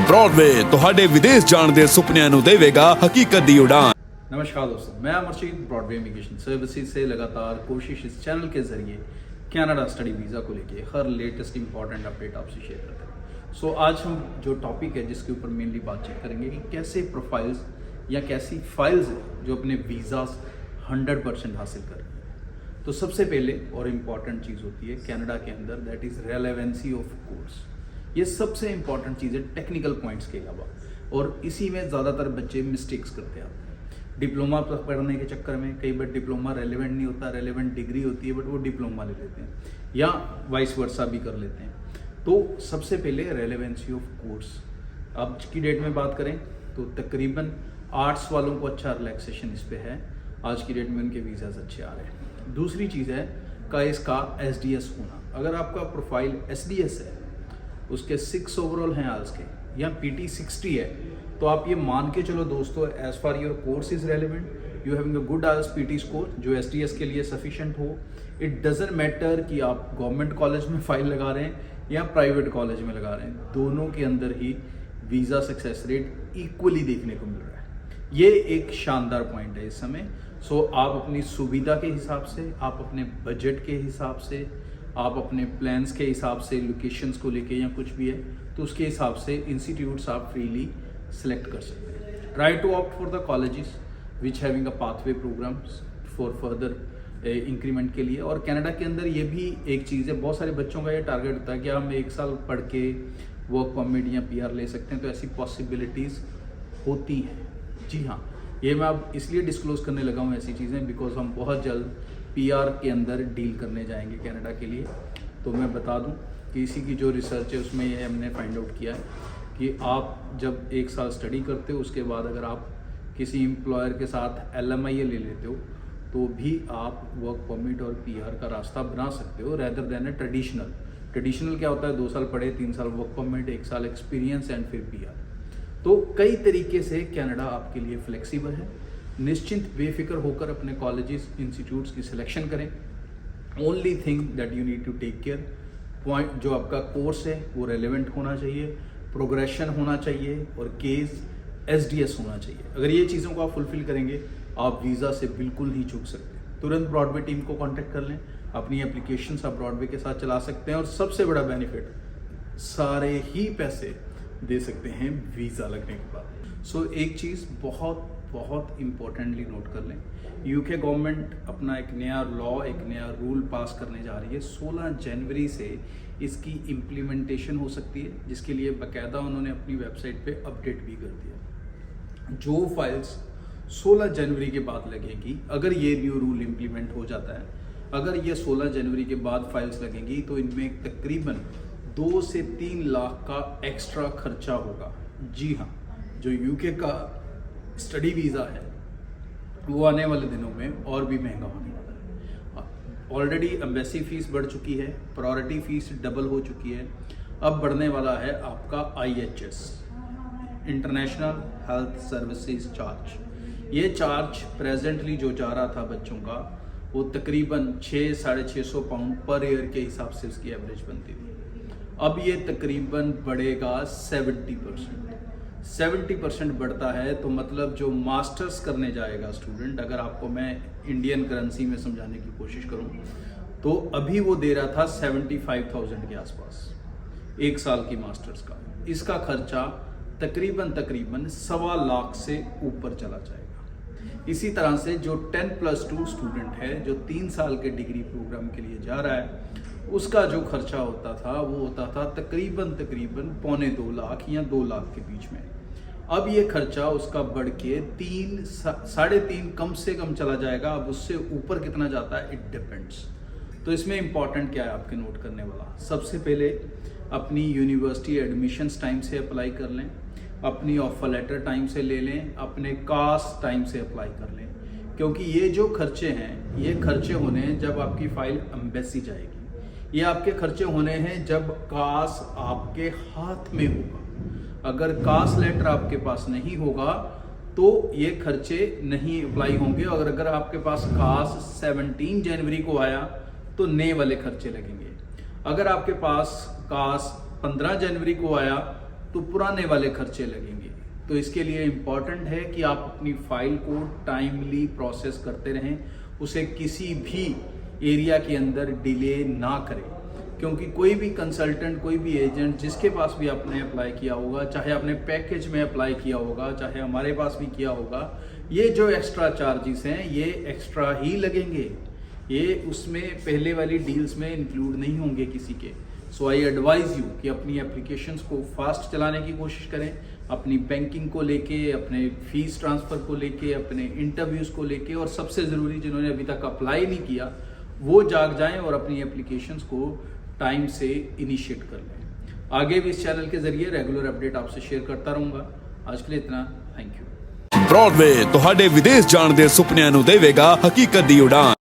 Broadway ਤੁਹਾਡੇ ਵਿਦੇਸ਼ ਜਾਣ ਦੇ ਸੁਪਨਿਆਂ ਨੂੰ ਦੇਵੇਗਾ ਹਕੀਕਤ ਦੀ ਉਡਾਨ। नमस्कार दोस्तों, मैं अमरजीत ब्रॉडवे इमिग्रेशन सर्विसेज से लगातार कोशिश इस चैनल के जरिए कनाडा स्टडी वीज़ा को लेके हर लेटेस्ट इंपॉर्टेंट अपडेट आपसे शेयर करते हैं। सो आज हम जो टॉपिक है जिसके ऊपर मेनली बातचीत करेंगे कि कैसे प्रोफाइल्स या कैसी फाइल्स हैं जो अपने वीज़ास 100% हासिल कर रही हैं। तो सबसे पहले और इम्पॉर्टेंट चीज़ होती है कनाडा के अंदर, that is relevancy of course. ये सबसे इम्पॉर्टेंट चीज़ है टेक्निकल पॉइंट्स के अलावा, और इसी में ज़्यादातर बच्चे मिस्टेक्स करते हैं। डिप्लोमा पढ़ने के चक्कर में कई बार डिप्लोमा रेलेवेंट नहीं होता, रेलेवेंट डिग्री होती है बट वो डिप्लोमा ले लेते हैं या वाइस वर्सा भी कर लेते हैं। तो सबसे पहले रेलेवेंसी ऑफ कोर्स, आज की डेट में बात करें तो तकरीबन आर्ट्स वालों को अच्छा रिलैक्सेशन इस पे है, आज की डेट में उनके वीज़ाज अच्छे आ रहे हैं। दूसरी चीज़ है का इसका एसडीएस होना। अगर आपका प्रोफाइल एसडीएस है, उसके 6 ओवरऑल हैं आल्स के, या पीटी 60 है, तो आप ये मान के चलो दोस्तों, as far your course is relevant, you having a good IELTS PT score जो एसडीएस के लिए सफिशिएंट हो। इट डजंट मैटर कि आप गवर्नमेंट कॉलेज में फाइल लगा रहे हैं या प्राइवेट कॉलेज में लगा रहे हैं, दोनों के अंदर ही वीज़ा सक्सेस रेट इक्वली देखने को मिल रहा है। ये एक शानदार पॉइंट है इस समय। सो आप अपनी सुविधा के हिसाब से, आप अपने बजट के हिसाब से, आप अपने प्लान्स के हिसाब से, लोकेशंस को लेके या कुछ भी है तो उसके हिसाब से इंस्टीट्यूट्स आप फ्रीली सेलेक्ट कर सकते हैं। Try to opt for the colleges which having a pathway programs for further increment के लिए। और कनाडा के अंदर ये भी एक चीज़ है, बहुत सारे बच्चों का ये टारगेट होता है कि हम 1 साल पढ़ के वर्क परमिट या पीआर ले सकते हैं, तो ऐसी पॉसिबिलिटीज़ होती हैं। जी हाँ, ये मैं अब इसलिए डिस्क्लोज करने लगा हूँ ऐसी चीज़ें बिकॉज हम बहुत जल्द पीआर के अंदर डील करने जाएंगे कनाडा के लिए। तो मैं बता दूँ कि इसी की जो रिसर्च है उसमें ये हमने फाइंड आउट किया है कि आप जब 1 साल स्टडी करते हो उसके बाद अगर आप किसी एम्प्लॉयर के साथ LMIA ले लेते हो तो भी आप वर्क परमिट और पीआर का रास्ता बना सकते हो, रेदर देन ए ट्रेडिशनल क्या होता है, 2 साल पढ़े, 3 साल वर्क परमिट, 1 साल एक्सपीरियंस एंड फिर पीआर। तो कई तरीके से कनाडा आपके लिए फ्लेक्सिबल है। निश्चिंत बेफिक्र होकर अपने कॉलेजेस इंस्टीट्यूट्स की सिलेक्शन करें। Only thing that you need to take care, point जो आपका कोर्स है वो रेलेवेंट होना चाहिए, प्रोग्रेशन होना चाहिए और केस एसडीएस होना चाहिए। अगर ये चीज़ों को आप फुलफिल करेंगे आप वीज़ा से बिल्कुल नहीं चूक सकते। तुरंत ब्रॉडवे टीम को कांटेक्ट कर लें, अपनी एप्लीकेशंस आप ब्रॉडवे के साथ चला सकते हैं और सबसे बड़ा बेनिफिट, सारे ही पैसे दे सकते हैं वीज़ा लगने के बाद। सो एक चीज़ बहुत बहुत इम्पोर्टेंटली नोट कर लें, यूके गवर्नमेंट अपना एक नया लॉ, एक नया रूल पास करने जा रही है। 16 जनवरी से इसकी इम्प्लीमेंटेशन हो सकती है, जिसके लिए बाकायदा उन्होंने अपनी वेबसाइट पे अपडेट भी कर दिया। जो फाइल्स 16 जनवरी के बाद लगेगी, अगर ये न्यू रूल इम्प्लीमेंट हो जाता है, अगर ये 16 जनवरी के बाद फाइल्स लगेंगी तो इनमें तकरीबन 2 से 3 लाख का एक्स्ट्रा खर्चा होगा। जी हाँ, जो यूके का स्टडी वीज़ा है वो आने वाले दिनों में और भी महंगा होने वाला है। ऑलरेडी एम्बेसी फीस बढ़ चुकी है, प्रायोरिटी फीस डबल हो चुकी है, अब बढ़ने वाला है आपका IHS, international health services charge. ये चार्ज प्रेजेंटली जो जा रहा था बच्चों का वो तकरीबन 600-650 पाउंड पर ईयर के हिसाब से उसकी एवरेज बनती थी। अब ये तकरीबन बढ़ेगा 70% बढ़ता है। तो मतलब जो मास्टर्स करने जाएगा स्टूडेंट, अगर आपको मैं इंडियन करेंसी में समझाने की कोशिश करूं तो अभी वो दे रहा था 75,000 के आसपास 1 साल की मास्टर्स का। इसका खर्चा तकरीबन 1.25 लाख से ऊपर चला जाएगा। इसी तरह से जो 10+2 स्टूडेंट है जो 3 साल के डिग्री प्रोग्राम के लिए जा रहा है, उसका जो खर्चा होता था वो होता था तकरीबन 2.25 लाख या 2 लाख के बीच में। अब ये खर्चा उसका बढ़ के 3-3.5 कम से कम चला जाएगा। अब उससे ऊपर कितना जाता है, इट डिपेंड्स। तो इसमें इंपॉर्टेंट क्या है आपके नोट करने वाला, सबसे पहले अपनी यूनिवर्सिटी एडमिशन्स टाइम से अप्लाई कर लें, अपनी ऑफर लेटर टाइम से ले लें, अपने कास्ट टाइम से अप्लाई कर लें, क्योंकि ये जो खर्चे हैं ये खर्चे होने हैं जब आपकी फाइल एम्बेसी जाएगी, ये आपके खर्चे होने हैं जब कास आपके हाथ में होगा। अगर कास लेटर आपके पास नहीं होगा तो ये खर्चे नहीं अप्लाई होंगे, और अगर आपके पास कास 17 जनवरी को आया तो नए वाले खर्चे लगेंगे। अगर आपके पास कास 15 जनवरी को आया तो पुराने वाले खर्चे लगेंगे। तो इसके लिए इम्पॉर्टेंट है कि आप अपनी फाइल को टाइमली प्रोसेस करते रहें, उसे किसी भी एरिया के अंदर डिले ना करें, क्योंकि कोई भी कंसल्टेंट, कोई भी एजेंट जिसके पास भी आपने अप्लाई किया होगा, चाहे आपने पैकेज में अप्लाई किया होगा, चाहे हमारे पास भी किया होगा, ये जो एक्स्ट्रा चार्जेस हैं ये एक्स्ट्रा ही लगेंगे, ये उसमें पहले वाली डील्स में इंक्लूड नहीं होंगे किसी के। सो आई एडवाइज यू कि अपनी एप्लीकेशंस को फास्ट चलाने की कोशिश करें, अपनी बैंकिंग को लेके, अपने फीस ट्रांसफ़र को लेके, अपने इंटरव्यूज़ को लेके, और सबसे ज़रूरी जिन्होंने अभी तक अप्लाई नहीं किया वो जाग जाएं और अपनी एप्लीकेशंस को टाइम से इनिशिएट कर लें। आगे भी इस चैनल के जरिए रेगुलर अपडेट आपसे शेयर करता रहूँगा। आज के लिए इतना, थैंक यू। ब्रॉडवे ਤੁਹਾਡੇ ਵਿਦੇਸ਼ ਜਾਣ ਦੇ ਸੁਪਨਿਆਂ ਨੂੰ ਦੇਵੇਗਾ ਹਕੀਕਤ ਦੀ ਉਡਾਨ।